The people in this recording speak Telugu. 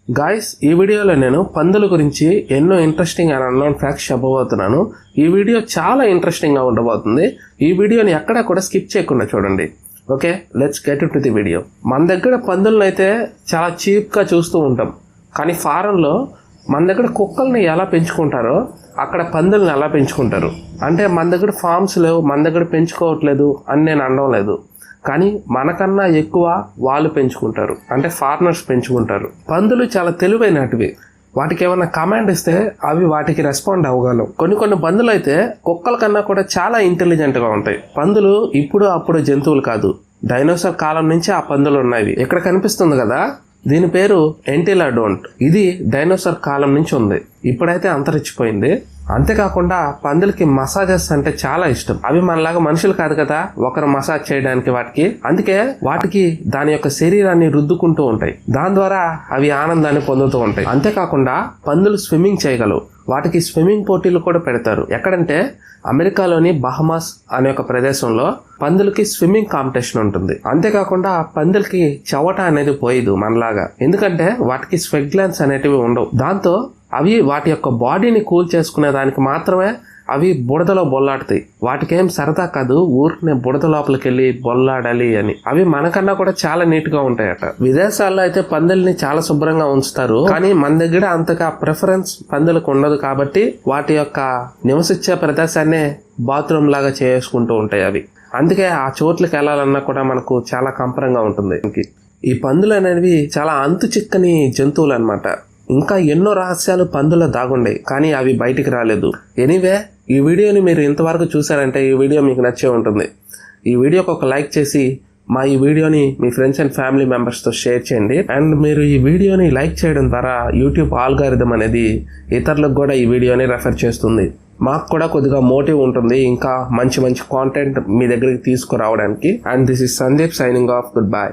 గాయ్స్, ఈ వీడియోలో నేను పందుల గురించి ఎన్నో ఇంట్రెస్టింగ్ అండ్ అన్నోన్ ఫ్యాక్ట్స్ చెప్పబోతున్నాను. ఈ వీడియో చాలా ఇంట్రెస్టింగ్గా ఉండబోతుంది. ఈ వీడియోని ఎక్కడా కూడా స్కిప్ చేయకుండా చూడండి. Okay, let's get to the video. మన దగ్గర పందులను అయితే చాలా చీప్గా చూస్తూ ఉంటాం, కానీ ఫారెన్లో మన దగ్గర కుక్కల్ని ఎలా పెంచుకుంటారో అక్కడ పందుల్ని ఎలా పెంచుకుంటారు. అంటే మన దగ్గర ఫార్మ్స్ లేవు, మన దగ్గర పెంచుకోవట్లేదు అని నేను అనడం లేదు, కానీ మనకన్నా ఎక్కువ వాళ్ళు పెంచుకుంటారు, అంటే ఫారినర్స్ పెంచుకుంటారు. పందులు చాలా తెలివైనటివి. వాటికి ఏమైనా కమాండ్ ఇస్తే అవి వాటికి రెస్పాండ్ అవ్వగలవు. కొన్ని పందులు అయితే కుక్కల కన్నా కూడా చాలా ఇంటెలిజెంట్గా ఉంటాయి. పందులు ఇప్పుడు అప్పుడు జంతువులు కాదు, డైనోసార్ కాలం నుంచి ఆ పందులు ఉన్నాయి. ఇక్కడ కనిపిస్తుంది కదా, దీని పేరు ఎంటిలాడోంట్. ఇది డైనోసార్ కాలం నుంచి ఉంది, ఇప్పుడైతే అంతరించిపోయింది. అంతేకాకుండా పందులకి మసాజెస్ అంటే చాలా ఇష్టం. అవి మనలాగా మనుషులు కాదు కదా ఒకరు మసాజ్ చేయడానికి వాటికి, అందుకే వాటికి దాని యొక్క శరీరాన్ని రుద్దుకుంటూ ఉంటాయి. దాని ద్వారా అవి ఆనందాన్ని పొందుతూ ఉంటాయి. అంతేకాకుండా పందులు స్విమ్మింగ్ చేయగలవు. వాటికి స్విమ్మింగ్ పోటీలు కూడా పెడతారు. ఎక్కడంటే అమెరికాలోని బహమాస్ అనే ఒక ప్రదేశంలో పందులకి స్విమ్మింగ్ కాంపిటీషన్ ఉంటుంది. అంతేకాకుండా పందులకి చవట అనేది పోయేదు మనలాగా, ఎందుకంటే వాటికి స్వెట్ గ్లాండ్స్ అనేటివి ఉండవు. దాంతో అవి వాటి యొక్క బాడీని కూల్ చేసుకునే దానికి మాత్రమే అవి బుడదలో బొల్లాడుతాయి. వాటికేం సరదా కాదు ఊరినే బుడద లోపలికి వెళ్ళి బొల్లాడాలి అని. అవి మనకన్నా కూడా చాలా నీట్ గా ఉంటాయట. విదేశాల్లో అయితే పందుల్ని చాలా శుభ్రంగా ఉంచుతారు, కానీ మన దగ్గర అంతగా ప్రిఫరెన్స్ పందులకు ఉండదు. కాబట్టి వాటి యొక్క నివసించే ప్రదేశాన్నే బాత్రూమ్ లాగా చేసుకుంటూ ఉంటాయి అవి. అందుకే ఆ చోట్లకి వెళ్ళాలన్నా కూడా మనకు చాలా కంపరంగా ఉంటుంది. ఈ పందులు అనేవి చాలా అంతు చిక్కని జంతువులు అన్నమాట. ఇంకా ఎన్నో రహస్యాలు పందుల్లో దాగుండే, కానీ అవి బయటికి రాలేదు. ఎనీవే, ఈ వీడియోని మీరు ఇంతవరకు చూసారంటే ఈ వీడియో మీకు నచ్చే ఉంటుంది. ఈ వీడియోకి ఒక లైక్ చేసి ఈ వీడియోని మీ ఫ్రెండ్స్ అండ్ ఫ్యామిలీ మెంబర్స్తో షేర్ చేయండి. అండ్ మీరు ఈ వీడియోని లైక్ చేయడం ద్వారా యూట్యూబ్ ఆల్గారిథం అనేది ఇతరులకు కూడా ఈ వీడియోని రెఫర్ చేస్తుంది. మాకు కూడా కొద్దిగా మోటివ్ ఉంటుంది ఇంకా మంచి కాంటెంట్ మీ దగ్గరికి తీసుకురావడానికి. And this is Sandeep signing off. Good bye.